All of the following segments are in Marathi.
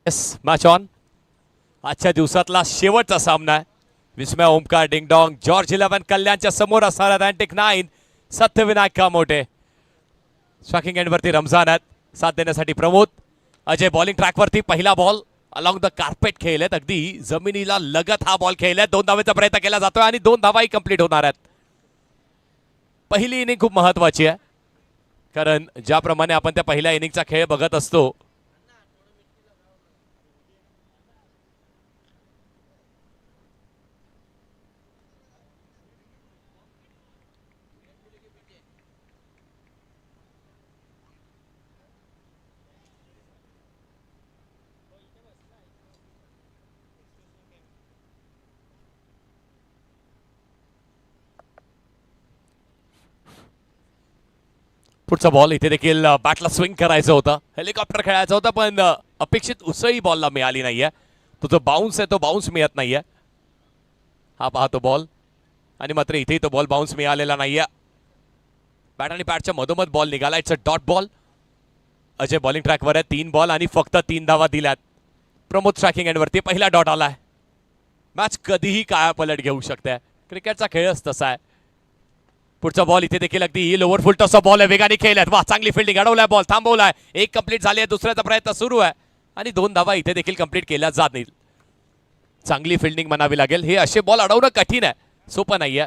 Yes, match on. आजच्या दिवसातला शेवटचा सामना आहे. विस्मय ओमकार डिंगडॉंग जॉर्ज 11 कल्याणच्या समोर असणारा अटलांटिक 9 सत्यविनायक कामोठे. स्ट्रायकिंग एंडवरती रमजान आहेत, साथ देण्यासाठी प्रमोद. अजय बॉलिंग ट्रॅकवरती पहिला बॉल अलॉंग द कार्पेट खेळलेत, अगदी जमिनीला लगत हा बॉल खेळलाय. 2 धावेचा प्रयत्न केला जातोय आणि 2 धावाही कंप्लीट होणार आहेत. पहिली इनिंग खूप महत्वाची आहे, कारण ज्याप्रमाणे आपण त्या पहिल्या इनिंगचा खेळ बघत असतो, पुढचा बॉल इथे देखील बॅटला स्विंग करायचं होतं, हेलिकॉप्टर खेळायचं होतं, पण अपेक्षित उसळी बॉलला मिळाली नाहीये. तो जो बाउन्स आहे तो बाउन्स मिळत नाहीये. हा पाहतो बॉल, आणि मात्र इथेही तो बॉल बाउन्स मिळालेला नाहीये. बॅट आणि बॅटच्या मधोमध बॉल निघाला. It's a dot ball. Ajay bowling ट्रॅकवर आहे, 3 बॉल आणि फक्त 3 धावा दिल्यात. प्रमोद स्ट्रायकिंग एंडवरती पहिला डॉट आलाय. मॅच कधीही काळापलट घेऊ शकते, क्रिकेटचा खेळच तसा आहे. पुढचा बॉल इथे देखील अगदी लोअर फुल टॉसचा बॉल आहे, वेगाने खेळलाय. वा, चांगली फिल्डिंग, अडवलाय बॉल, थांबवलाय. एक कंप्लीट झाली आहे, दुसऱ्याचा प्रयत्न सुरू आहे आणि 2 धावा इथे देखील कंप्लीट केल्या जात नाही. चांगली फिल्डिंग म्हणावी लागेल. हे असे बॉल अडवणं कठीण आहे, सोपं नाहीये.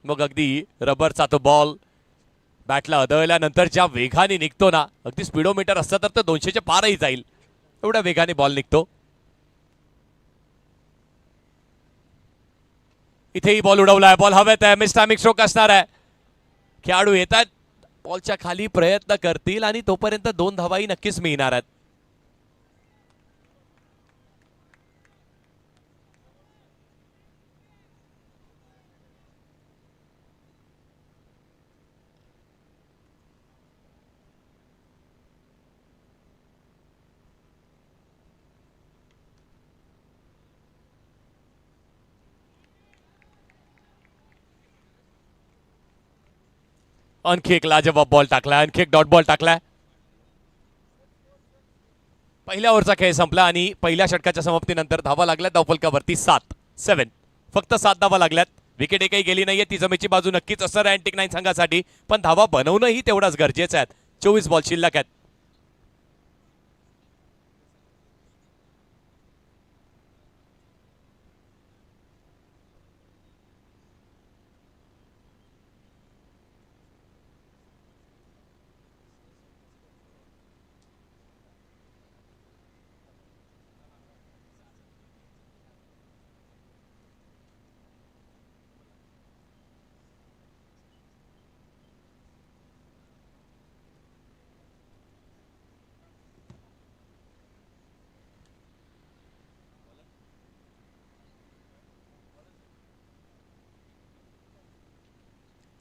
मग अगदी रबरचा तो बॉल बॅटला अडवल्यानंतर ज्या वेगाने निघतो ना, अगदी स्पीडोमीटर असतं तर 200च्या पारही जाईल, एवढ्या वेगाने बॉल निघतो. इथेही बॉल उडवलाय, बॉल हवेत आहे, मिस टायमिंग स्ट्रोक असणार आहे. खेळाडू येतात, बॉलच्या खाली प्रयत्न करतील आणि तोपर्यंत 2 धावाही नक्कीच मिळणार आहेत. आणखी एक लाजवाब बॉल टाकलाय, आणखी एक डॉट बॉल टाकलाय. पहिल्या ओव्हरचा खेळ संपला आणि पहिल्या षटकाच्या समाप्तीनंतर धावा लागल्या धावफलकावरती 7. फक्त 7 धावा लागल्यात. विकेट एकही गेली नाहीये. ती जमेची बाजू नक्कीच असणार आहे अँटिक 9 संघासाठी, पण धावा बनवणंही तेवढाच गरजेचं आहे. 24 बॉल शिल्लक आहेत.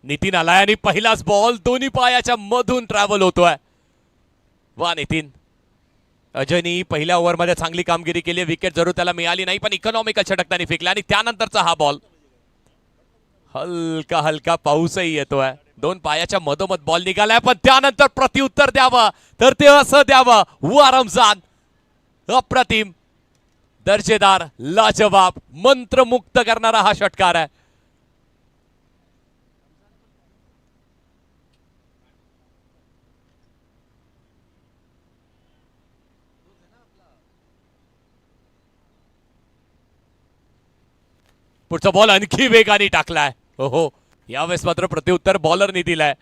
नितीन आलाय आणि पहिलाच बॉल दोन्ही पायाच्या मधून ट्रॅव्हल होतोय. वा नितीन. अजयनी पहिल्या ओव्हरमध्ये चांगली कामगिरी केली. विकेट जरूर त्याला मिळाली नाही, पण इकॉनॉमिकल षटक त्यांनी फेकला आणि त्यानंतरचा हा बॉल. हलका हलका पाऊसही येतोय. 2 पायाच्या मधोमध बॉल निघालाय, पण त्यानंतर प्रत्युत्तर द्यावं तर ते असं द्यावं. वा रमजान, अप्रतिम, दर्जेदार, लाजवाब, मंत्रमुक्त करणारा हा षटकार आहे. पुढचा बॉल आणखी वेगाने टाकलाय. हो, यावेळेस मात्र प्रत्युत्तर बॉलरनी दिलाय.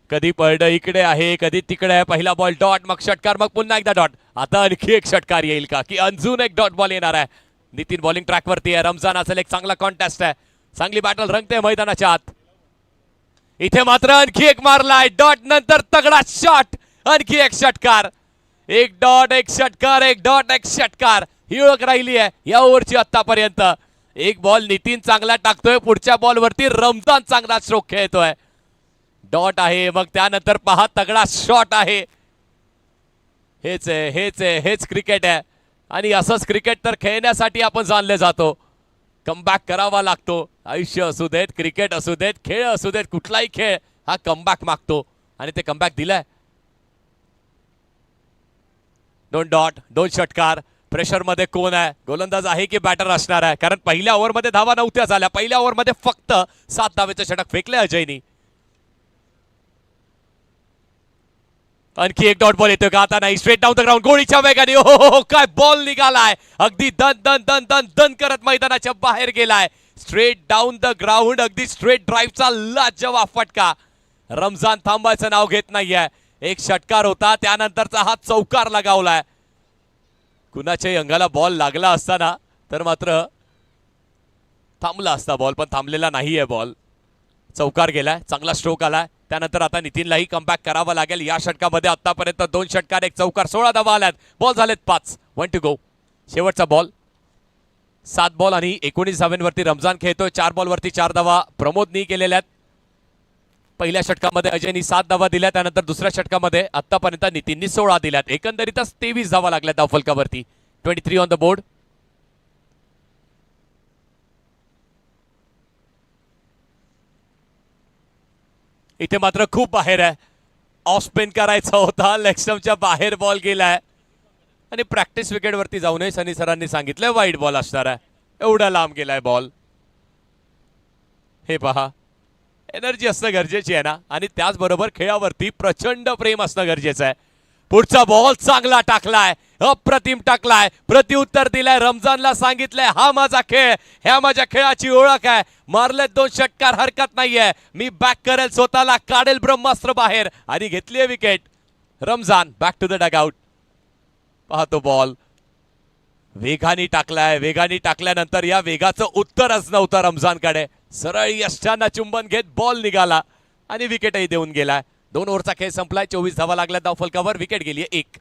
कधी पळडं इकडे आहे, कधी तिकडे आहे. पहिला बॉल डॉट, मग षटकार, मग पुन्हा एकदा डॉट. आता आणखी एक षटकार येईल का, की अजून एक डॉट बॉल येणार आहे. नितीन बॉलिंग ट्रॅकवरती आहे. रमजान असेल, एक चांगला कॉन्टेस्ट आहे. चांगली बॅटल रंगते मैदानाच्या आत. इथे मात्र आणखी एक मारलाय डॉट, नंतर तगडा शॉट, आणखी एक षटकार. एक डॉट, एक षटकार, एक डॉट, एक षटकार, ही ओळख राहिली आहे या ओव्हरची आतापर्यंत. एक बॉल नितीन चांगला टाकतोय, पुढच्या बॉलवरती रमजान चांगला स्ट्रोक खेळतोय. डॉट आहे, मग त्यानंतर पहा तगडा शॉट आहे. हेच आहे, हेच आहे, हेच क्रिकेट आहे. आणि असंच क्रिकेट तर खेळण्यासाठी आपण जाणले जातो. कमबॅक करावा लागतो. आयुष्य असू देत, क्रिकेट असू देत, खेळ असू देत, कुठलाही खेळ हा कमबॅक मागतो आणि ते कमबॅक दिलाय. दोन डॉट, दोन षटकार. प्रेशर मध्ये कोण आहे, गोलंदाज आहे की बॅटर असणार आहे, कारण पहिल्या ओव्हरमध्ये धावा नव्हत्या झाल्या. पहिल्या ओव्हरमध्ये फक्त 7 धावेचं षटक फेकले अजयनी. आणखी एक डॉट बॉल येतोय का, आता नाही. स्ट्रेट डाऊन द ग्राउंड, गोळीच्या वेगाने. हो काय बॉल निघालाय, अगदी दन दन दन दन दन करत मैदानाच्या बाहेर गेलाय. स्ट्रेट डाऊन द ग्राउंड, अगदी स्ट्रेट ड्राईव्हचा लाजवाब फटका. रमजान थांबायचं नाव घेत नाहीये. एक षटकार होता, त्यानंतरचा हा चौकार लगावलाय. कुणाच्याही अंगाला बॉल लागला असताना तर मात्र थांबला असता बॉल, पण थांबलेला नाहीये बॉल. चौकार गेलाय, चांगला स्ट्रोक आलाय. त्यानंतर आता नितीनलाही कमबॅक करावा लागेल. या षटकामध्ये आतापर्यंत 2 षटकार, 1 चौकार, 16 धावा आल्यात. बॉल झालेत 5. 1 टू गो. शेवटचा बॉल. 7 बॉल आणि 19 धाव्यांवरती रमजान खेळतोय. 4 बॉलवरती 4 धावा प्रमोदनी केलेल्या आहेत. पहिल्या षटकामध्ये अजयनी 7 धावा दिल्या, त्यानंतर दुसऱ्या षटकामध्ये आतापर्यंत नितीननी 16 दिल्यात. एकंदरीतच 23 धावा लागल्या धावफलकावरती. 23 ऑन द बोर्ड. इथे मात्र खूप बाहेर आहे. ऑफ स्पिन करायचा होता, लेग स्टंपच्या बाहेर बॉल गेलाय आणि प्रॅक्टिस विकेटवरती जाऊ नये सनी सरांनी सांगितलंय, वाईट बॉल असणार आहे. एवढा लांब गेलाय बॉल. हे पहा, एनर्जी असणं गरजेची आहे ना, आणि त्याचबरोबर खेळावरती प्रचंड प्रेम असणं गरजेचं आहे. पुढचा बॉल चांगला टाकलाय, अप्रतिम टाकलाय, प्रत्युत्तर दिलाय. रमजानला सांगितलंय हा माझा खेळ, ह्या माझ्या खेळाची ओळख आहे. मारले 2 षटकार, हरकत नाहीये. मी बॅक करेल, स्वतःला काढेल ब्रह्मास्त्र बाहेर, आणि घेतलीये wicket. Ramzan back to the dugout. पाहतो बॉल वेगाने टाकलाय. वेगाने टाकल्यानंतर या वेगाचं उत्तरच नव्हतं रमजानकडे. सरळ यष्टांना चुंबन घेत बॉल निघाला आणि विकेटही देऊन गेलाय. 2 ओव्हरचा खेळ संपलाय. 24 धावा लागल्या धावफलकावर. विकेट गेली 1.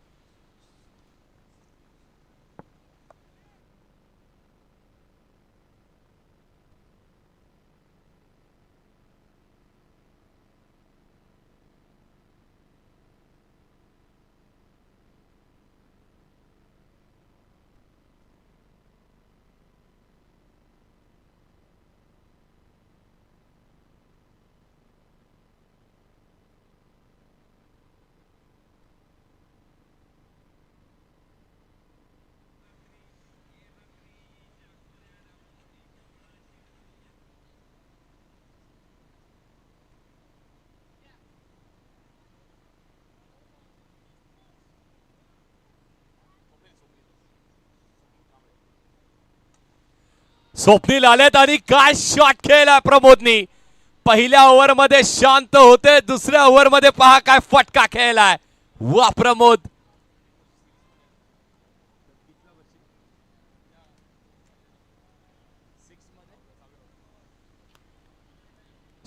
स्वप्नील आलेत आणि काय शॉट खेळला प्रमोदनी. पहिल्या ओव्हरमध्ये शांत होते, दुसऱ्या ओव्हरमध्ये पहा काय फटका खेळलाय. वा Pramod.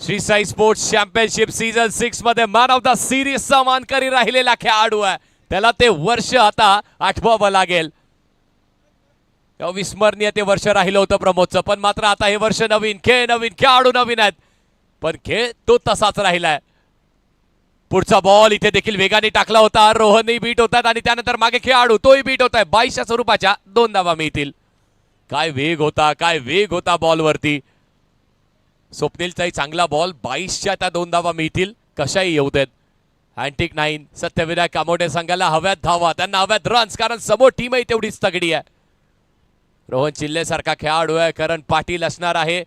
Shri Sai sports championship season 6 मध्ये मॅन ऑफ द सिरीजचा मानकरी राहिलेला खेळाडू आहे. त्याला ते वर्ष आता आठवावं लागेल. अविस्मरणीय ते वर्ष राहिलं होतं प्रमोदचं, पण मात्र आता हे वर्ष नवीन, खेळ नवीन, खेळाडू नवीन आहेत, पण खेळ तो तसाच राहिलाय. पुढचा बॉल इथे देखील वेगाने टाकला होता. रोहनही बीट होतात आणि त्यानंतर मागे खेळाडू तोही बीट होत आहे. 22च्या स्वरूपाच्या 2 धावा मिळतील. काय वेग होता, काय वेग होता बॉलवरती. स्वप्नीलचाही चांगला बॉल. 22च्या त्या 2 धावा मिळतील, कशाही येऊ देत. अँटिक 9 सत्यविनायक कामोडे संघाला हव्यात धावा, त्यांना हव्यात रन्स, कारण समोर टीमही तेवढीच तगडी आहे. रोहन चिल्ले सारखा खेळाडू आहे. करण पाटील असणार आहे.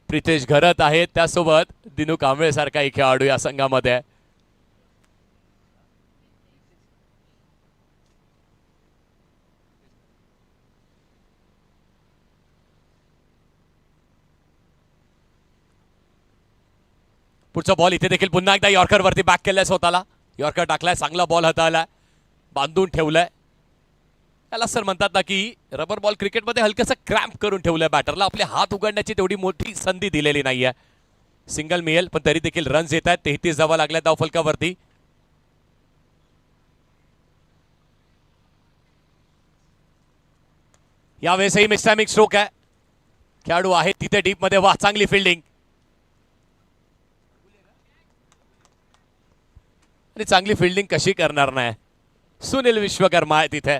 प्रितेश घरत आहेत, त्यासोबत दिनू कांबळे सारखाही खेळाडू या संघामध्ये. पुढचा बॉल इथे देखील पुन्हा एकदा यॉर्कर वरती बॅक केलाय स्वतःला. यॉर्कर टाकलाय, चांगला बॉल हाताळलाय, बांधून ठेवलाय. त्याला सर म्हणतात ना की रबर बॉल क्रिकेटमध्ये हलकंसं क्रॅम्प करून ठेवलंय बॅटरला. आपले हात उघडण्याची तेवढी मोठी संधी दिलेली नाहीये. सिंगल मिळेल, पण तरी देखील रन्स येत आहेत. 33 धावा लागल्या धावफलकावरती. यावेळेसही मिस्टॅमिक स्ट्रोक आहे. खेळाडू आहेत तिथे डीप मध्ये. वाह, चांगली फिल्डिंग आणि चांगली फिल्डिंग कशी करणार नाही. सुनील विश्वकर्मा आहे तिथे.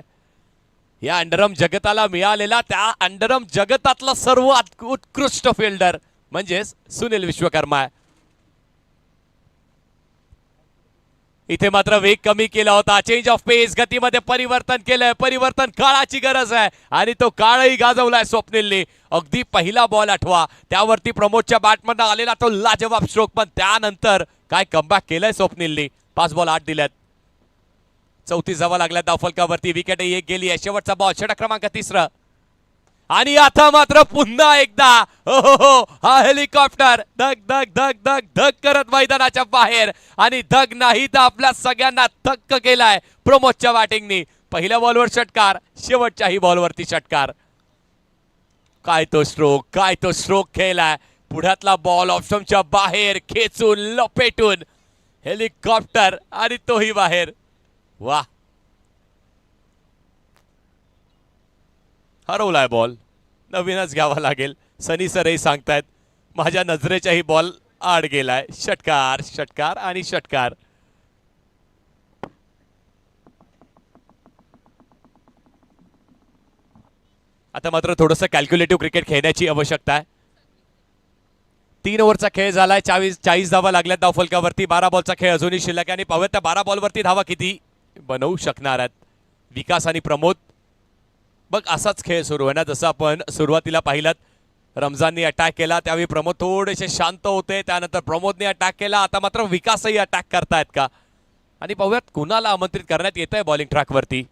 या अंडरम जगताला मिळालेला त्या अंडरम जगतातला सर्वात उत्कृष्ट फिल्डर म्हणजेच सुनील विश्वकर्मा आहे. इथे मात्र वेग कमी केला होता. चेंज ऑफ पेस, गतीमध्ये परिवर्तन केलंय. परिवर्तन काळाची गरज आहे आणि तो काळही गाजवलाय स्वप्नीलने. अगदी पहिला बॉल आठवा, त्यावरती प्रमोदच्या बॅटमधनं आलेला तो लाजवाब स्ट्रोक, पण त्यानंतर काय कमबॅक केलंय स्वप्नीलने. 5 बॉल 8 दिल्यात. 34 धावा लागल्या धावफलकावरती. विकेट एक गेली आहे. शेवटचा बॉल, षटक क्रमांक 3. आणि आता मात्र पुन्हा एकदा हो हा हेलिकॉप्टर धग धग धग धग धग करत मैदानाच्या बाहेर, आणि धग नाही तर आपल्या सगळ्यांना थक्क केलाय प्रमोदच्या बॅटिंगनी. पहिल्या बॉलवर षटकार, शेवटच्याही बॉलवरती षटकार. काय तो स्ट्रोक, काय तो स्ट्रोक खेळलाय. पुढ्यातला बॉल ऑप्शनच्या बाहेर खेचून लपेटून हेलिकॉप्टर, आणि तोही बाहेर. वा, हरवलाय बॉल, नवीनच घ्यावा लागेल. सनी सरही सांगतायत माझ्या नजरेच्याही बॉल आड गेलाय. षटकार, षटकार आणि षटकार. आता मात्र थोडंसं कॅल्क्युलेटिव्ह क्रिकेट खेळण्याची आवश्यकता आहे. 3 ओव्हरचा खेळ झालाय. 40 धावा लागल्यात धावफलकावरती. 12 बॉलचा खेळ अजूनही शिल्लक आहे आणि पाहूयात त्या 12 बॉलवरती धावा किती बनवू शकणार आहेत विकास आणि प्रमोद. बघ, असाच खेळ सुरू आहे ना, जसं आपण सुरुवातीला पाहिलं. रमजाननी अटॅक केला त्यावेळी प्रमोद थोडेसे शांत होते, त्यानंतर प्रमोदने अटॅक केला. आता मात्र विकासही अटॅक करतायत का, आणि पाहूयात कुणाला आमंत्रित करण्यात येत आहे बॉलिंग ट्रॅकवरती.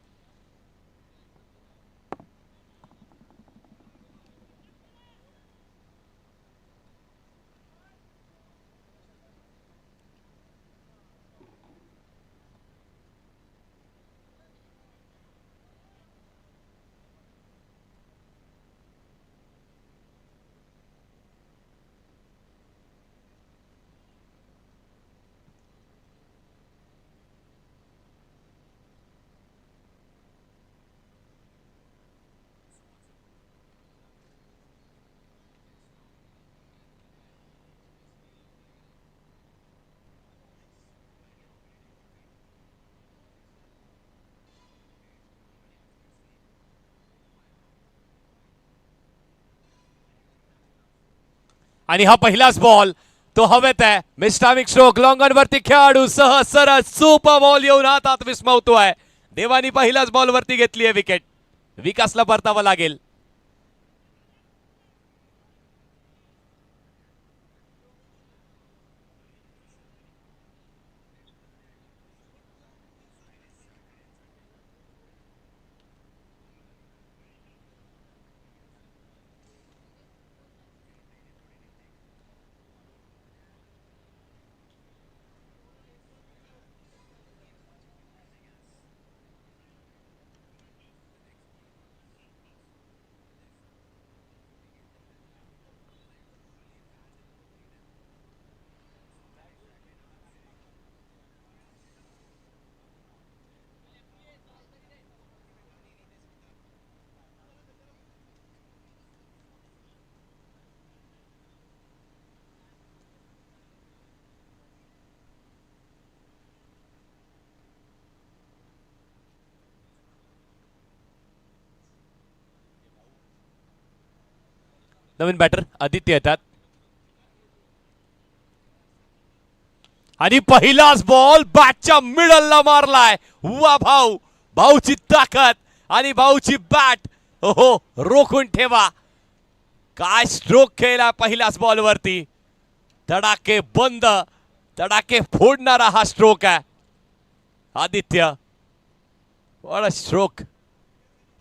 आणि हा पहिलाच बॉल तो हवेत आहे. मिस्टामिक स्ट्रोक, लॉंग ऑन वरती खेळाडू सहज सरळ सुपर बॉल येऊन हातात विस्मवतोय. देवानी पहिल्याच बॉल वरती घेतली आहे विकेट. विकासला परतावा लागेल. नवीन बॅटर आदित्य येतात. आणि पहिलाच बॉल बॅटच्या मिडलला मारलाय. वा भाऊ, भाऊची ताकद आणि भाऊची बॅट. हो, रोखून ठेवा. काय स्ट्रोक खेळला पहिल्याच बॉलवरती. तडाके बंद, तडाके फोडणारा हा स्ट्रोक आहे. Aditya, what a stroke.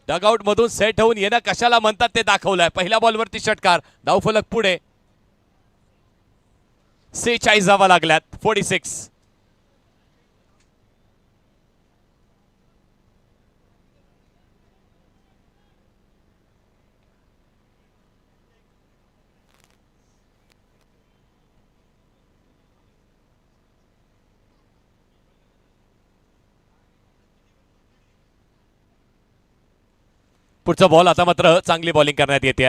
Dugout मधून सेट होऊन येणं कशाला म्हणतात ते दाखवलंय. पहिल्या बॉलवरती षटकार, धावफलक पुढे. 46 धावा लागल्यात. 46. पुढचा बॉल आता मात्र चांगली बॉलिंग करण्यात येते.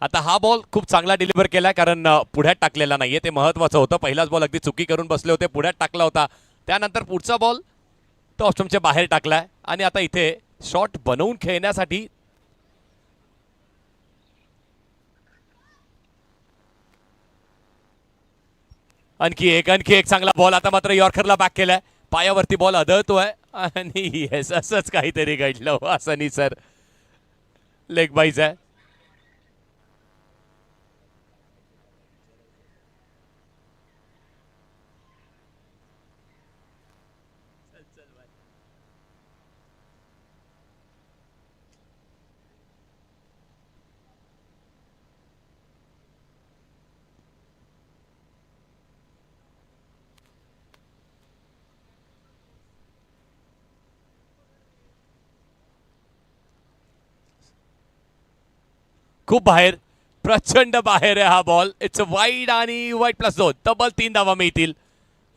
आता हा बॉल खूप चांगला डिलिव्हर केलाय, कारण पुढ्यात टाकलेला नाहीये, ते महत्वाचं होतं. पहिलाच बॉल अगदी चुकी करून बसले होते, पुढ्यात टाकला होता. त्यानंतर पुढचा बॉल तो ऑप्शनच्या बाहेर टाकलाय, आणि आता इथे शॉट बनवून खेळण्यासाठी आणखी एक चांगला बॉल. आता मात्र यॉर्करला बॅक केलाय. पायावरती बॉल आदळतोय आणि येस असंच काहीतरी घडलं असं सर. लेग बाईज आहे. खूप बाहेर, प्रचंड बाहेर आहे हा बॉल. इट्स वाईड आणि वाईड +2. तब्बल 3 धावा मिळतील.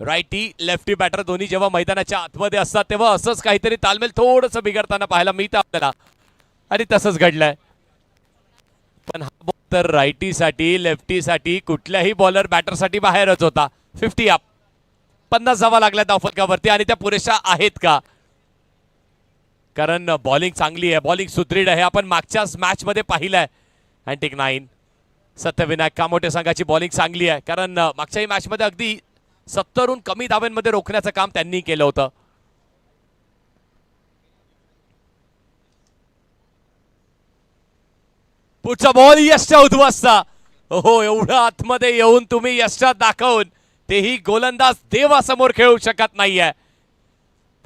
राईटी लेफ्टी बॅटर दोन्ही जेव्हा मैदानाच्या आतमध्ये असतात तेव्हा असंच काहीतरी तालमेल थोडंसं बिघडताना पाहायला मिळतं आपल्याला आणि तसंच घडलंय. पण हा बॉल तर राईटीसाठी लेफ्टीसाठी कुठल्याही बॉलर बॅटरसाठी बाहेरच होता. 50 अप. 50 धावा लागल्या धावफलकावरती आणि त्या पुरेशा आहेत का? कारण बॉलिंग चांगली आहे, बॉलिंग सुदृढ आहे. आपण मागच्याच मॅच मध्ये पाहिलंय. अँटिक 9 सत्यविनायक कामोटे संघाची बॉलिंग चांगली आहे, कारण मागच्याही मॅच मध्ये अगदी 70हून कमी धाव्यांमध्ये रोखण्याचं काम त्यांनी केलं होतं. पुढचा बॉल यशच्या उद्ध्वस्त. हो, एवढं आतमध्ये येऊन तुम्ही यशच्या दाखवून तेही गोलंदाज देवासमोर खेळू शकत नाहीये.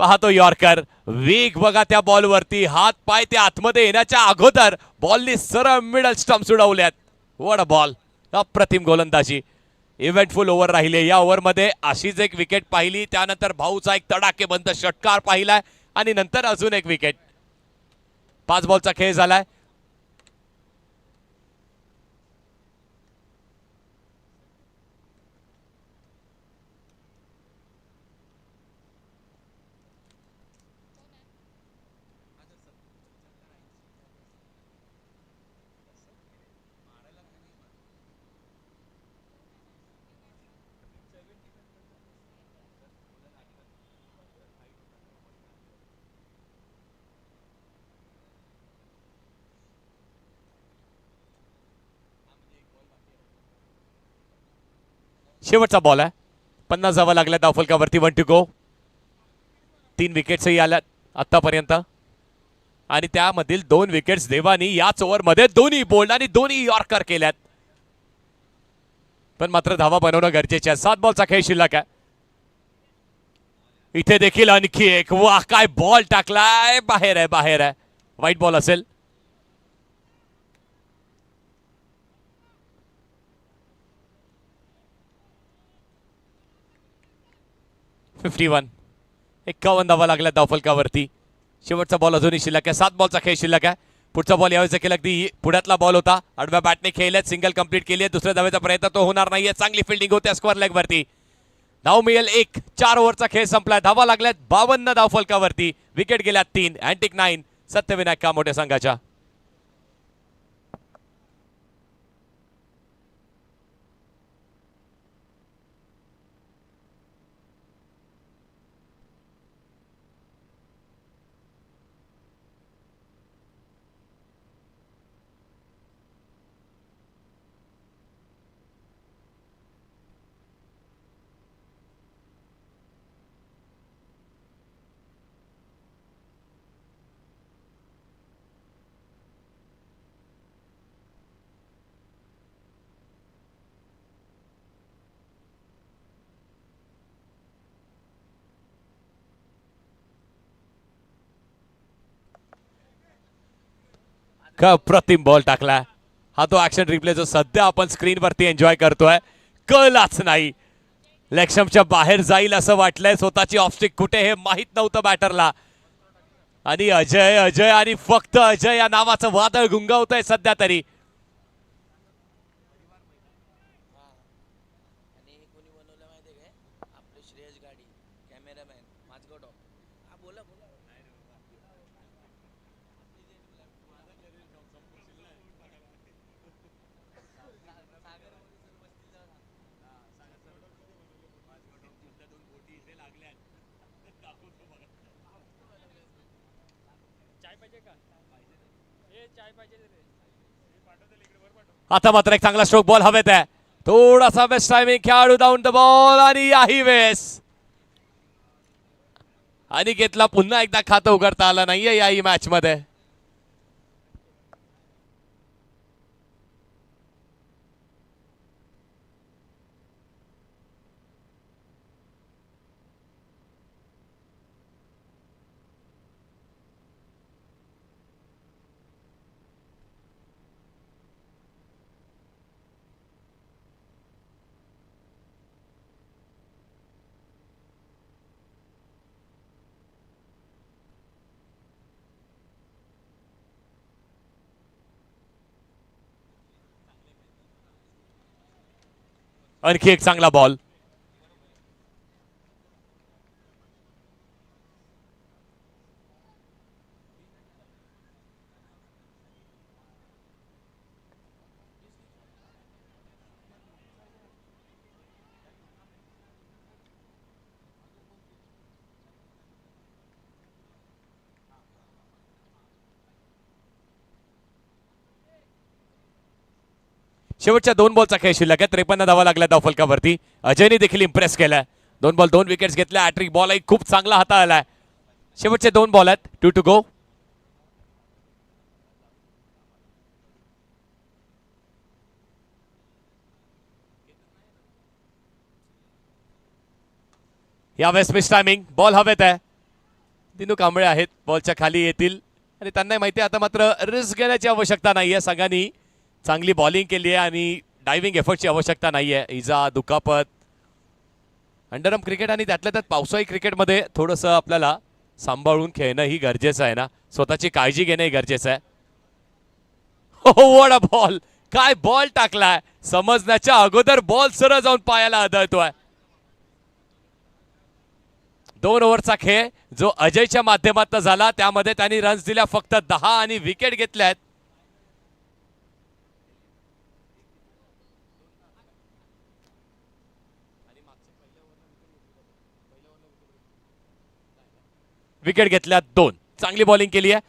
पाहतो यॉर्कर. वेग बघा त्या बॉलवरती. हात पाय त्या आतमध्ये येण्याच्या अगोदर बॉलनी सरळ मिडल स्टंप्स उडवल्यात. What a ball. अप्रतिम गोलंदाजी. इव्हेंटफुल ओव्हर राहिले. या ओव्हरमध्ये अशीच एक विकेट पाहिली, त्यानंतर भाऊचा एक तडाखेबंद षटकार पाहिलाय आणि नंतर अजून एक विकेट. 5 बॉलचा खेळ झालाय. शेवटचा बॉल आहे. 50 धावा लागल्या धावफलकावरती. 1 टू गो. 3 विकेट्सही आल्यात आतापर्यंत आणि त्यामधील 2 विकेट्स देवानी याच ओव्हरमध्ये दोन्ही बोल्ड आणि दोन्ही यॉर्कर केल्यात. पण मात्र धावा बनवणं गरजेचे आहे. 7 बॉलचा खेळ शिल्लक आहे. इथे देखील आणखी एक. वाह, काय बॉल टाकलाय. बाहेर आहे, बाहेर आहे. वाईट बॉल असेल. $51. 51 धावा लागल्या धावफलकावरती. शेवटचा बॉल अजूनही शिल्लक आहे. 7 बॉलचा खेळ शिल्लक आहे. पुढचा बॉल यावेळेस देखील अगदी पुढ्यातला बॉल होता. आडव्या बॅटने खेळल्यात. सिंगल कंप्लीट केली आहे. दुसऱ्या धावेचा प्रयत्न तो होणार नाहीये. चांगली फिल्डिंग होते स्क्वेअर लेग वरती. धाव मिळेल 1. 4 ओव्हरचा खेळ संपलाय. धावा लागल्यात 52 धावफलकावरती. विकेट गेल्यात 3. अँटिक 9 सत्यविनायक कामोटे संघाच्या. का प्रतिम बॉल टाकला. हा तो ऍक्शन रिप्ले जो सध्या आपण स्क्रीनवरती एन्जॉय करतोय. कळलाच नाही. लेगस्टंपच्या बाहेर जाईल असं वाटलंय. स्वतःची ऑफस्टिक कुठे हे माहित नव्हतं बॅटरला. आणि अजय अजय आणि फक्त अजय या नावाचं वादळ गुंगावतंय सध्या तरी. आता मात्र एक चांगला स्ट्रोक बॉल हवेत आहे. थोडासा बेस्ट टायमिंग. खेळाडू डाऊन द बॉल आणि याही वेळेस अनिकेतला पुन्हा एकदा खातं उघडता आलं नाहीये याही मॅच मध्ये. आणखी एक चांगला बॉल. शेवटच्या 2 बॉलचा खेळ शिल्लक आहे. 53 धावा लागल्या धावफलकावरती. अजयने देखील इम्प्रेस केलाय. 2 बॉल 2 विकेट्स घेतल्या. हॅट्रिक बॉल खूप चांगला हाताळलाय. शेवटचे 2 बॉल आहेत. 2 टू गो. यावेळेस मिस टायमिंग. बॉल हवेत आहे. दिनू कांबळे आहेत बॉलच्या खाली येतील आणि त्यांनाही माहिती आहे आता मात्र रिस्क घेण्याची आवश्यकता नाहीये. संघाने चांगली बॉलिंग केली आहे आणि डायव्हिंग एफर्टची आवश्यकता नाहीये. इजा दुखापत अंडरआर्म क्रिकेट आणि त्यातल्या त्यात पावसाळी क्रिकेटमध्ये थोडंसं आपल्याला सांभाळून खेळणंही गरजेचं आहे ना. स्वतःची काळजी घेणंही गरजेचं आहे. हो वॉट अ बॉल. काय बॉल टाकलाय. समजण्याच्या अगोदर बॉल सरळ जाऊन पायाला आदळतोय. 2 ओव्हरचा खेळ जो अजयच्या माध्यमातून झाला त्यामध्ये त्यांनी रन्स दिल्या फक्त 10 आणि विकेट घेतल्यात. विकेट घेतल्या 2. चांगली बॉलिंग केली आहे.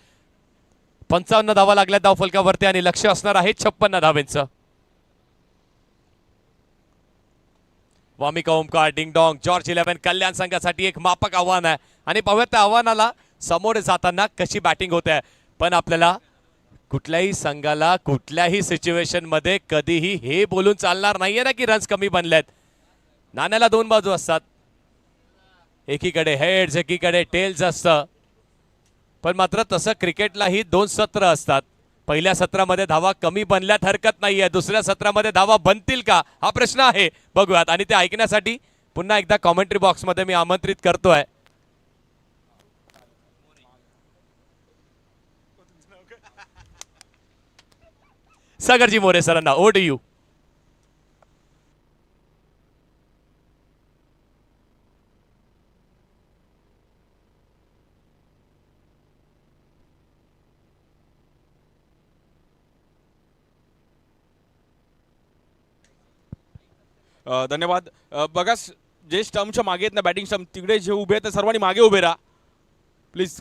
55 धावा लागल्या धावफलकावरती आणि लक्ष असणार आहे 56 धावेंचं. वामिका ओमकार डिंगडॉंग जॉर्ज 11 कल्याण संघासाठी एक मापक आव्हान आहे आणि पाहूया त्या आव्हानाला सामोरे जाताना कशी बॅटिंग होते. पण आपल्याला कुठल्याही संघाला कुठल्याही सिच्युएशन मध्ये कधीही हे बोलून चालणार नाहीये ना की रन्स कमी बनलेत. नाण्याला 2 बाजू असतात. एकीकडे हेड्स एकीकडे टेल्स असतं. पण मात्र तसं क्रिकेटलाही 2 सत्र असतात. पहिल्या सत्रामध्ये धावा कमी बनल्यात हरकत नाहीये. दुसऱ्या सत्रामध्ये धावा बनतील का हा प्रश्न आहे. बघूयात आणि ते ऐकण्यासाठी पुन्हा एकदा कॉमेंट्री बॉक्स मध्ये मी आमंत्रित करतोय सागरजी मोरे सरांना. Over to you. धन्यवाद. बघा जे स्टंपच्या मागे आहेत ना बॅटिंग स्टंप तिकडे जे उभे आहेत सर्वांनी मागे उभे राहा प्लीज.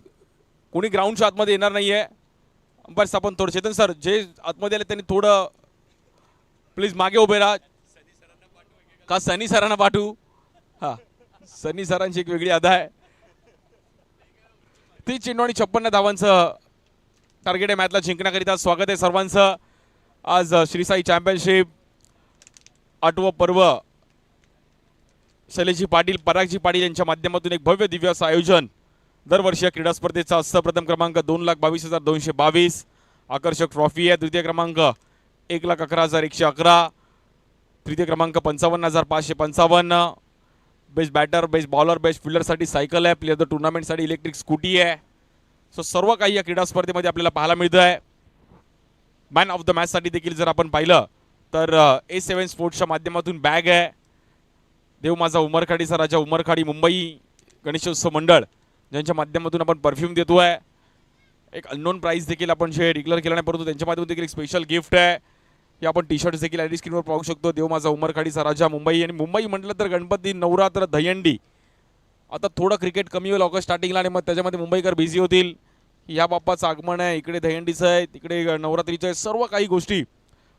कोणी ग्राउंडच्या आतमध्ये येणार नाहीये. बस आपण थोडं चेतन सर जे आतमध्ये आले त्यांनी थोडं प्लीज मागे उभे राहा. का सनी सरांना पाठवू. हा सनी सरांची एक वेगळी अदा आहे. 30 चेंडू आणि 56 धावांचं टार्गेट आहे मॅचला जिंकण्याकरिता. स्वागत आहे सर्वांचं. आज श्रीसाई चॅम्पियनशिप 8वं पर्व शैलेशजी पाटील परागजी पाटील यांच्या माध्यमातून एक भव्य दिव्य असं आयोजन दरवर्षी क्रीडा स्पर्धेचा असतं. प्रथम क्रमांक 2,22,222 आकर्षक ट्रॉफी आहे. द्वितीय क्रमांक 1,11,111. तृतीय क्रमांक 55,555. Best batter best bowler best फिल्डरसाठी सायकल आहे. प्लेयर द टुर्नामेंटसाठी इलेक्ट्रिक स्कूटी आहे. सो सर्व काही या क्रीडा स्पर्धेमध्ये आपल्याला पाहायला मिळतं आहे. मॅन ऑफ द मॅचसाठी देखील जर आपण पाहिलं तर A7 स्पोर्ट्सच्या माध्यमातून बॅग आहे. देव माझा उमरखाडीचा राजा उमरखाडी मुंबई गणेशोत्सव मंडळ ज्यांच्या माध्यमातून आपण परफ्यूम देतोय. एक अननोन प्राइस देखील आपण जे डिक्लेअर केला नाही परंतु त्यांच्या माध्यमातून देखील एक स्पेशल गिफ्ट आहे. हे आपण टी शर्ट्स देखील आयडी स्क्रीनवर पाहू शकतो. देव माझा उमरखाडीचा राजा मुंबई. आणि मुंबई म्हटलं तर गणपती नवरात्र दहीहंडी. आता थोडं क्रिकेट कमी होईल ऑगस्ट स्टार्टिंगला आणि मग त्याच्यामध्ये मुंबईकर बिझी होतील. या बाप्पाचं आगमन आहे इकडे दहीहंडीचं आहे तिकडे नवरात्रीचं आहे. सर्व काही गोष्टी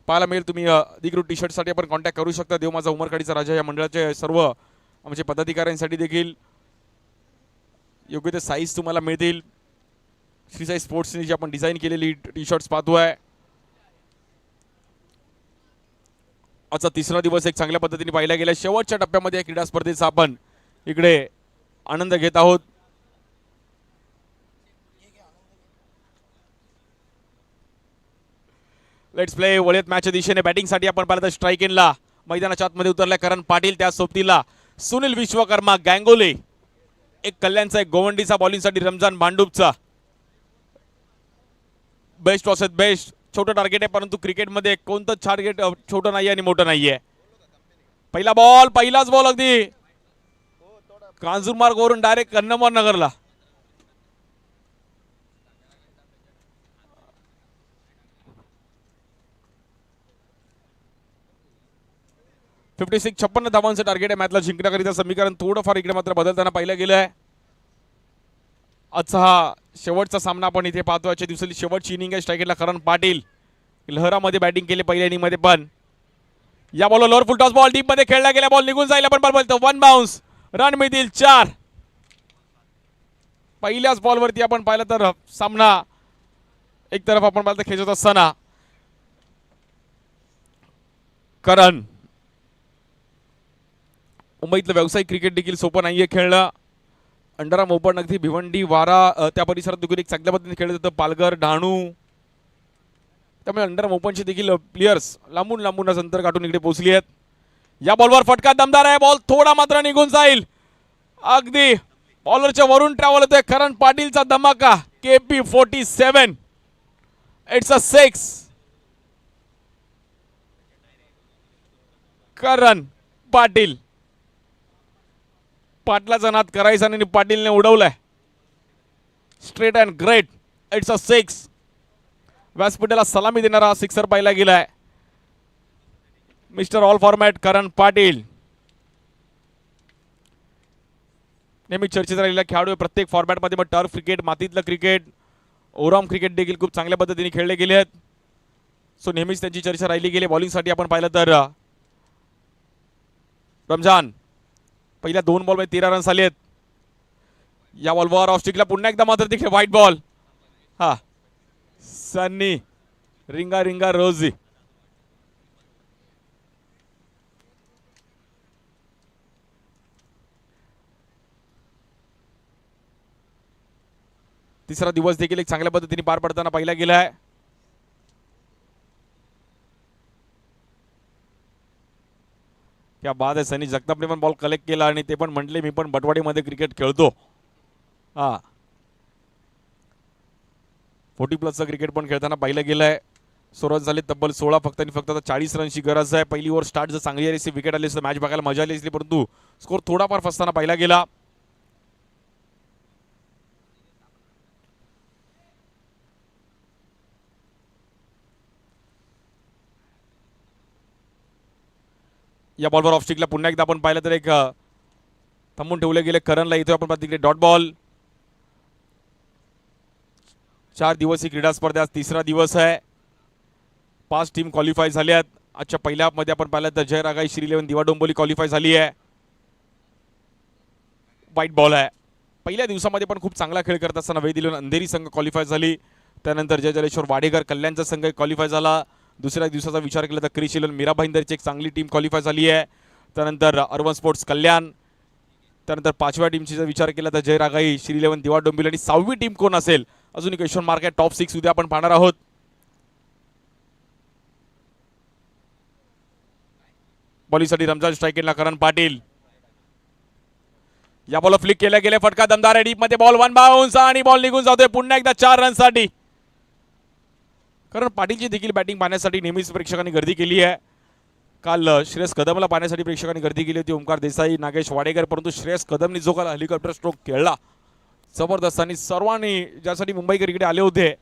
पाहायला मिळेल. तुम्ही अधिकृत टी शर्टसाठी आपण कॉन्टॅक्ट करू शकता. देव माझा उमरखाडीचा राजा या मंडळाचे सर्व आमचे पदाधिकाऱ्यांसाठी देखील योग्य ते साईज तुम्हाला मिळतील. श्री साई स्पोर्ट्सने जी आपण डिझाईन केलेली टी शर्ट्स पाहतोय. आजचा तिसरा दिवस एक चांगल्या पद्धतीने पाहिला गेला. शेवटच्या टप्प्यामध्ये या क्रीडा स्पर्धेचा आपण इकडे आनंद घेत आहोत. Let's play. वळीत मॅचच्या दिशेने बॅटिंगसाठी आपण पाहिलं तर स्ट्राईक इनला मैदानाच्या आतमध्ये उतरलाय करण पाटील. त्या सोबतीला सुनील विश्वकर्मा गँगोले. एक कल्याणचा एक गोवंडीचा बॉलिंगसाठी रमजान भांडूपचा. बेस्ट ऑसेत बेस्ट. छोटं टार्गेट आहे परंतु क्रिकेटमध्ये कोणतं टार्गेट छोटं नाही आणि मोठं नाहीये. पहिला बॉल पहिलाच बॉल अगदी कांजूरमार्ग वरून डायरेक्ट कन्नमवार नगरला. .56 56 धावांचं टार्गेट आहे मॅचला जिंकण्याकरिता. समीकरण थोडंफार इकडे मात्र बदलताना पाहिलं गेलं आहे. आजचा हा शेवटचा सामना आपण इथे पाहतो. आजच्या दिवसाची शेवटची इनिंग आहे. स्ट्रायकेटला करण पाटील लहरामध्ये बॅटिंग केली पहिल्या इनिंग मध्ये. पण या बॉलवर lower full toss ball deep मध्ये खेळला गेला. बॉल निघून जाईल. आपण बॉल बोलतो वन बाउन्स. रन मिळतील 4. पहिल्याच बॉलवरती आपण पाहिलं तर सामना एक तरफ आपण पाहिलं तर खेचत असताना करण. मुंबईतलं व्यावसायिक क्रिकेट देखील सोपं नाहीये खेळणं. अंडरआर्म ओपन अगदी भिवंडी वारा त्या परिसरात देखील एक चांगल्या पद्धतीने खेळत होतं. पालघर डहाणू. त्यामुळे अंडरआर्म ओपनचे देखील प्लेयर्स लांबून लांबून अंतर गाठून इकडे पोहोचली आहेत. या बॉलवर फटका दमदार आहे. बॉल थोडा मात्र निघून जाईल. अगदी बॉलरच्या वरून ट्रॅव्हल होतोय. करण पाटीलचा धमाका. KP 47. It's a 6. Karan Patil. पाटलाचा नाद करायचा आणि पाटीलने उडवलाय. Straight and great. It's a 6. व्यासपीठाला सलामी देणारा हा सिक्सर पाहिला गेलाय. Mister all format Karan Patil. नेहमी चर्चेत राहिलेला खेळाडू आहे प्रत्येक फॉर्मॅटमध्ये. मग टर्फ क्रिकेट, मातीतलं क्रिकेट, ओराम क्रिकेट देखील खूप चांगल्या पद्धतीने खेळले गेले आहेत. सो नेहमीच त्यांची चर्चा राहिली गेली. बॉलिंगसाठी आपण पाहिलं तर रमजान पहिल्या 2 बॉलमध्ये 13 रन्स आले आहेत. या बॉलवर ऑस्ट्रिकला पुन्हा एकदा मात्र देखील व्हाईट बॉल. हा सन्नी रिंगा रिंगा रोजी. तिसरा दिवस देखील एक चांगल्या पद्धतीने पार पडताना पाहिला गेला आहे. क्या बाद आहे. सनी जगतापने पण बॉल कलेक्ट केला आणि ते पण म्हटले मी पण बटवाडीमध्ये क्रिकेट खेळतो. हा 40+ क्रिकेट पण खेळताना पाहिलं गेलं आहे. 16 झाले तब्बल 16. फक्त आणि फक्त 40 रनची गरज आहे. पहिली ओव्हर स्टार्ट जर चांगली आली असती, विकेट आली असती, मॅच बघायला मजा आली असली, परंतु स्कोर थोडाफार फसताना पाहिला गेला. या बॉलवर ऑफ स्टिकला पुन्हा एकदा आपण पाहिलं तर एक थांबून ठेवले गेले करणला. इथे आपण तिकडे डॉट बॉल. 4 दिवसीय क्रीडा स्पर्धा. आज तिसरा दिवस आहे. 5 टीम क्वालिफाय झाल्यात. आजच्या पहिल्या मध्ये आपण पाहिलं तर जय रागाई श्री 11 दिवा डोंबोली क्वालिफाय झाली आहे. व्हाईट बॉल आहे. पहिल्या दिवसामध्ये पण खूप चांगला खेळ करत असताना वेळ दिलेला अंधेरी संघ क्वालिफाय झाली. त्यानंतर जय जलेश्वर वाडेकर कल्याणचा संघ क्वालिफाय झाला. दुसऱ्या दिवसाचा विचार केला तर क्रिशिलन मीरा भाईंदरची एक चांगली टीम क्वालिफाय झाली आहे. त्यानंतर अर्बन स्पोर्ट्स कल्याण. त्यानंतर 5व्या टीमची जर विचार केला तर जय रागाई श्री 11 दिवा डोंबिवली. आणि 6वी टीम कोण असेल अजून एक क्वेश्चन मार्क आहे. टॉप 6 उद्या आपण पाहणार आहोत. बॉलिंगसाठी रमजान. स्ट्राईकला करण पाटील. या बॉल फ्लिक केल्या गेले. फटका दमदार आहे. डीप मध्ये बॉल वन बाउन्स आणि बॉल निघून जातोय पुन्हा एकदा 4 रनसाठी. कारण पाटीलची देखील बॅटिंग पाहण्यासाठी नेहमीच प्रेक्षकांनी गर्दी केली आहे. काल श्रेयस कदमला पाहण्यासाठी प्रेक्षकांनी गर्दी केली होती. ओमकार देसाई, नागेश वाडेकर. परंतु श्रेयस कदमनी जो काल हेलिकॉप्टर स्ट्रोक खेळला जबरदस्त. आणि सर्वांनी ज्यासाठी मुंबईकर इकडे आले होते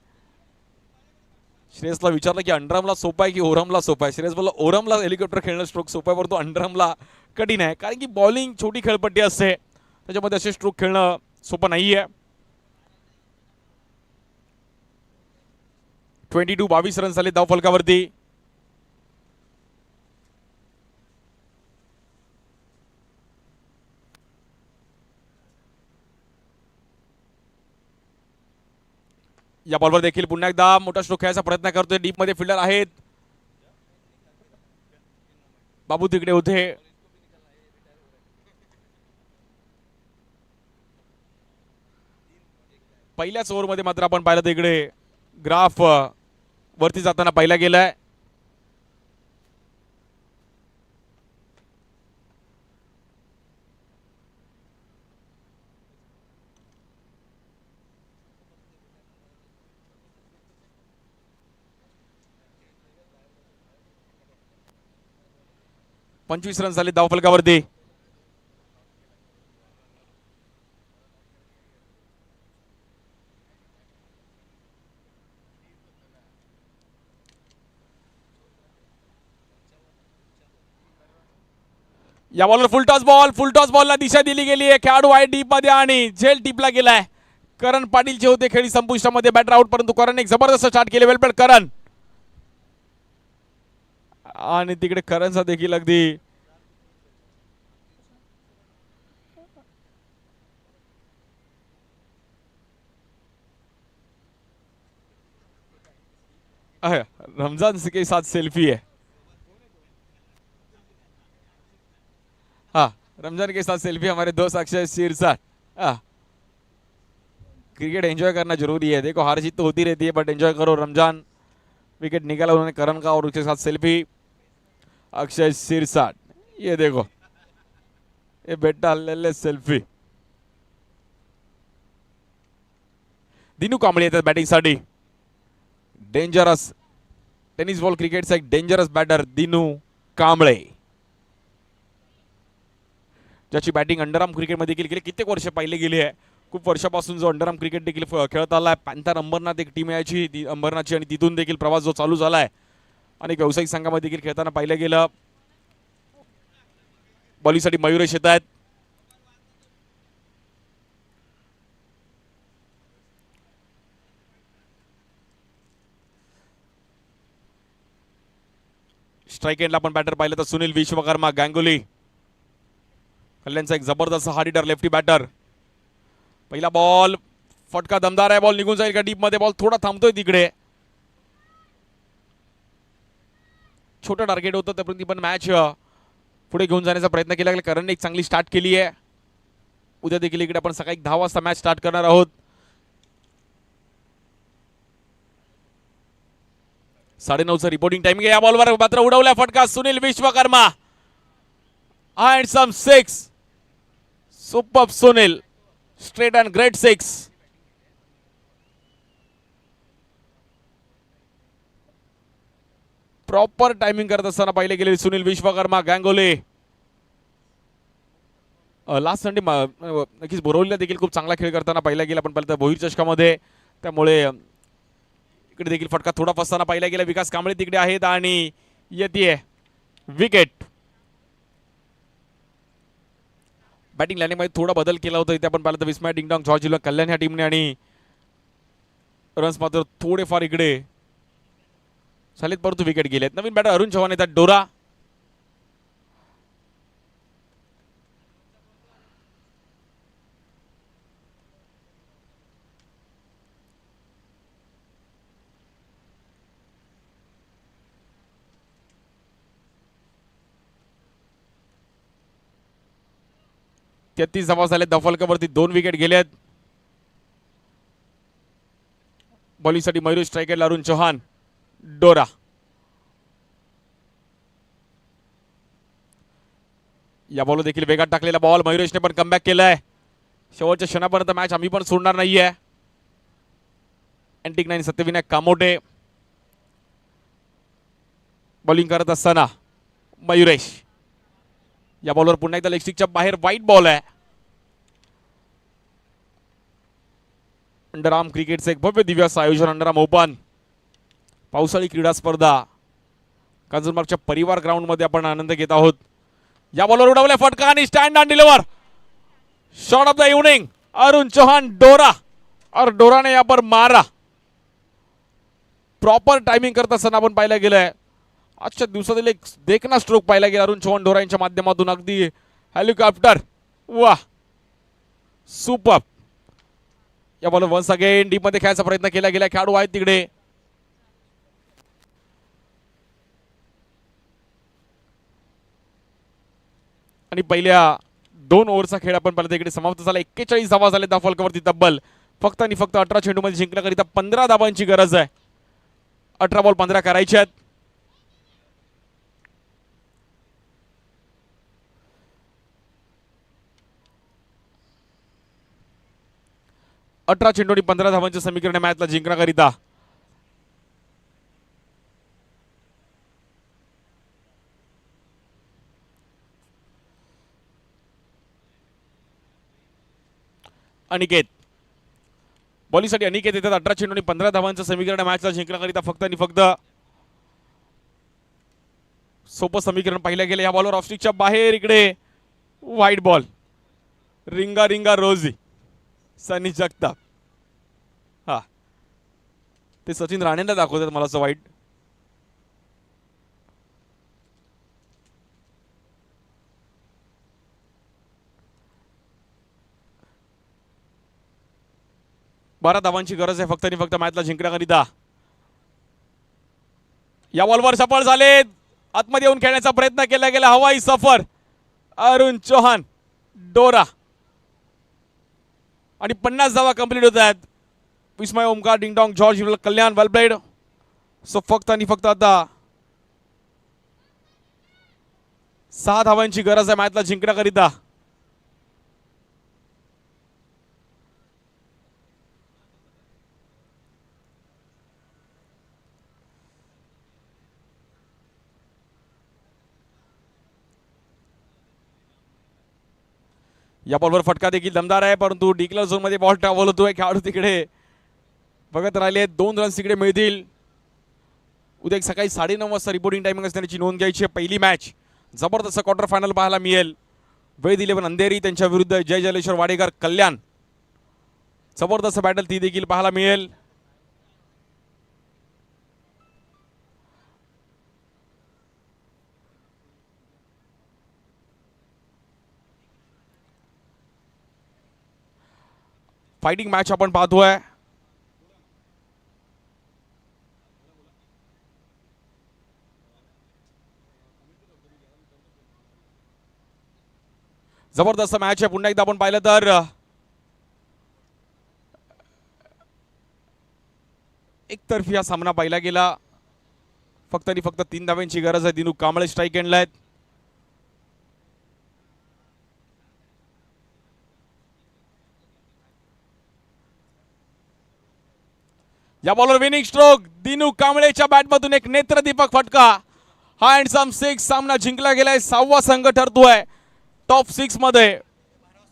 श्रेयसला विचारलं की अंडरआर्मला सोपं आहे की ओरमला सोपं आहे. श्रेयस बोलला ओरमला हेलिकॉप्टर खेळणं स्ट्रोक सोपं आहे, परंतु अंडरआर्मला कठीण आहे. कारण की बॉलिंग छोटी खेळपट्टी असते, त्याच्यामध्ये असे स्ट्रोक खेळणं सोपं नाही आहे. 22 रन्स आले धाव फलकावरती. या बॉलवर देखील पुन्हा एकदा मोठा स्ट्रोक खेळायचा प्रयत्न करतोय. डीप मध्ये फिल्डर आहेत. बाबू तिकडे होते. पहिल्याच ओव्हरमध्ये मात्र आपण पाहिलं तिकडे ग्राफ वरती जाताना पाहिला गेलाय. पंचवीस रन झाले धावफलकावरती. या बॉलवर फुल टॉस बॉलला दिशा दिली गेली आहे. खेळाडू आहे डीप मध्ये आणि झेल टिपला गेलाय. करण पाटील जे होते खेळी संपुष्टामध्ये बॅटर आउट, परंतु करण एक जबरदस्त स्टार्ट केले. वेलपेड करण आणि तिकडे करणचा देखील अगदी रमजान के साथ सेल्फी है. हाँ, रमजान के साथ सेल्फी हमारे दोस्त अक्षय सिरसा. क्रिकेट एंजॉय करना जरूरी है. देखो हार जीत तो होती रहती है बट एंजॉय करो. रमजान विकेट निकाला उन्होंने करण का और उसके साथ सेल्फी अक्षय सिरसा. ये देखो ये बेटा ले ले सेल्फी. दिनू कांबळे येतात बॅटिंगसाठी. डेंजरस टेनिस बॉल क्रिकेटचा एक डेंजरस बॅटर दिनू कांबळे, ज्याची बॅटिंग अंडरआर्म क्रिकेटमध्ये देखील गेले कित्येक वर्ष पाहिले गेली आहे. खूप वर्षापासून जो अंडरआर्म क्रिकेट देखील खेळत आला आहे. पॅन्थर अंबरनाथ एक टीम यायची अंबरनाथची आणि तिथून देखील प्रवास जो चालू झाला आहे. अनेक व्यावसायिक संघामध्ये देखील खेळताना पाहिलं गेलं. बॉलिंगसाठी मयुरेश येत आहेत. स्ट्राईक एंडला आपण बॅटर पाहिलं तर सुनील विश्वकर्मा गांगुली, कल्याणचा एक जबरदस्त हार्ड हिटर लेफ्टी बॅटर. पहिला बॉल फटका दमदार आहे. बॉल निघून जाईल का डीप मध्ये. बॉल थोडा थांबतोय तिकडे. छोटं टार्गेट होतं त्याप्रती पण मॅच पुढे घेऊन जाण्याचा प्रयत्न केला. करणने एक चांगली स्टार्ट केली आहे. उद्या देखील इकडे आपण सकाळी 10 वाजता मॅच स्टार्ट करणार आहोत. 9:30चा रिपोर्टिंग टाइमिंग आहे. या बॉलवर मात्र उडवला फटका Sunil Vishwakarma. And some six. Super Sunil, straight and great six. Proper timing करत असताना पाहिले गेले सुनील विश्वकर्मा गांगुली. लास्ट संडे नक्कीच बोरवलीला देखील खूप चांगला खेळ करताना पाहिला गेला. पण पहिलं भोईर चषकामध्ये, त्यामुळे इकडे देखील फटका थोडा फसताना पाहिला गेला. विकास कांबळे तिकडे आहेत आणि येते विकेट. बॅटिंग लाईनमध्ये थोडा बदल केला होता इथे आपण पाहिलं तर विस्मय डिंगडॉंग, जॉर्ज हिल, कल्याण ह्या टीमने आणि रन्स मात्र थोडेफार इकडे झालेत परंतु विकेट गेलेत. नवीन बॅटर अरुण चव्हाण येतात. डोरा तेहतीस धावा झाले. दफलकावरती 2 विकेट गेलेत. बॉलिंगसाठी मयुरेश, स्ट्रायकरला अरुण चव्हाण, डोरा. या बॉल देखील वेगात टाकलेला बॉल मयुरेशने पण कमबॅक केलाय. शेवटच्या क्षणापर्यंत मॅच आम्ही पण सोडणार नाहीये. अँटिक 9 सत्यविनायक कामोटे बॉलिंग करत असताना मयुरेश. या बॉलवर पुन्हा एकदा लेग स्टिकच्या बाहेर वाईट बॉल आहे. अंडरआर्म क्रिकेटचं एक भव्य दिव्य असं आयोजन अंडरआर्म ओपन पावसाळी क्रीडा स्पर्धा कांजूरमार्गच्या परिवार ग्राउंड मध्ये आपण आनंद घेत आहोत. या बॉलवर उडवल्या फटका आणि stand on deliver. Shot of the evening Arun Chauhan डोरा और डोरा ने यहाँ पर मारा. प्रॉपर टायमिंग करत असताना आपण पाहिलं गेलंय. आजच्या दिवसातील एक देखना स्ट्रोक पाहिला गेला अरुण चव्हाण डोरा यांच्या माध्यमातून. अगदी हेलिकॉप्टर. वाह, सुपर. या बॉलर वन्स अगेन डीप मध्ये खेळायचा प्रयत्न केला गेला. खेळाडू आहेत तिकडे. आणि पहिल्या 2 ओव्हरचा खेळ आपण पाहिला इकडे समाप्त झाला. 41 धावा झाले त्या फलकावरती तब्बल. फक्त आणि फक्त 18 चेंडूमध्ये जिंकण्याकरिता 15 धावांची गरज आहे. 18 बॉल 15 करायचे आहेत. अठरा चेंडूंनी 15 धावांचे समीकरण मॅचला जिंकण्याकरिता. अनिकेत बॉलिंगसाठी अनिकेत येतात. 18 चेंडूंनी 15 धावांचं समीकरण मॅचला जिंकण्याकरिता. फक्त आणि फक्त सोपं समीकरण पाहिलं गेलं. या बॉलवर ऑफस्टिकच्या बाहेर इकडे वाईट बॉल. रिंगा रिंगा रोजी सनी जगताप. हा ते सचिन राणेंना दाखवतात मला असं वाईट. बारा धावांची गरज आहे फक्त आणि फक्त मॅचला जिंकण्याकरिता. या बॉलवर सफळ झाले. आतमध्ये येऊन खेळण्याचा प्रयत्न केला गेला. हवाई सफर अरुण चौहान डोरा आणि 50 धावा कंप्लीट होत आहेत. विस्मय ओमकार डिंगडॉंग जॉर्ज कल्याण वेल प्लेड. सो फक्त आणि फक्त आता 6 धावांची गरज आहे मॅचला जिंकण्याकरिता. या बॉलवर फटका देखील दमदार आहे परंतु डिक्लेअर झोन मध्ये बॉल ट्रॅव्हल होतोय. खेळाडू तिकडे बघत राहिले. 2 रन्स तिकडे मिळतील. उद्या सकाळी 9:30 वाजता रिपोर्टिंग टायमिंग असण्याची नोंद घ्यायची आहे. पहिली मॅच जबरदस्त क्वार्टर फायनल पाहायला मिळेल. वेद 11 अंधेरी त्यांच्या विरुद्ध जय जलेश्वर वाडेकर कल्याण. जबरदस्त बॅटल ती देखील पाहायला मिळेल. फाइटिंग मॅच आपण पाहतोय. जबरदस्त मॅच आहे. पुन्हा एकदा आपण पाहिलं तर एकतर्फी हा सामना पाहिला गेला. फक्त आणि फक्त 3 धावांची गरज आहे. दिनू कांबळे स्ट्राईक एंडला आहेत. या बॉलवर विनिंग स्ट्रोक. दिनू कांबळेच्या बॅटमधून एक नेत्रदीपक फटका. हा हँडसम 6 सामना जिंकला गेलाय. 6वा संघ ठरतोय टॉप 6 मध्ये.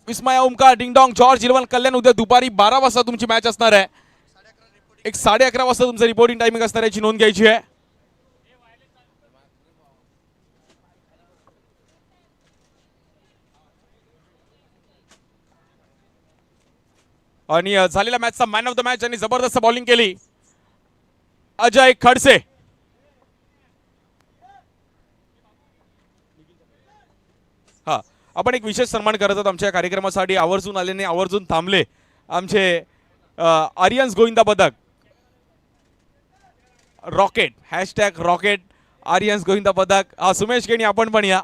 विस्मय ओमकार डिंगडॉंग जॉर्ज 11 कल्याण. उद्या दुपारी 12 वाजता तुमची मॅच असणार आहे. एक 11:30 वाजता तुमचं रिपोर्टिंग टायमिंग असणार याची नोंद घ्यायची आहे. आणि झालेल्या मॅचचा मॅन ऑफ द मॅच आणि जबरदस्त बॉलिंग केली अजय खडसे. हा आपण एक विशेष सन्मान करत आहोत आमच्या कार्यक्रमासाठी. आवर्जून आले नाही आवर्जून थांबले आमचे आर्यन्स गोविंदा पदक रॉकेट #रॉकेट आर्यन्स गोविंदा पदक. सुमेश केणी आपण पण या.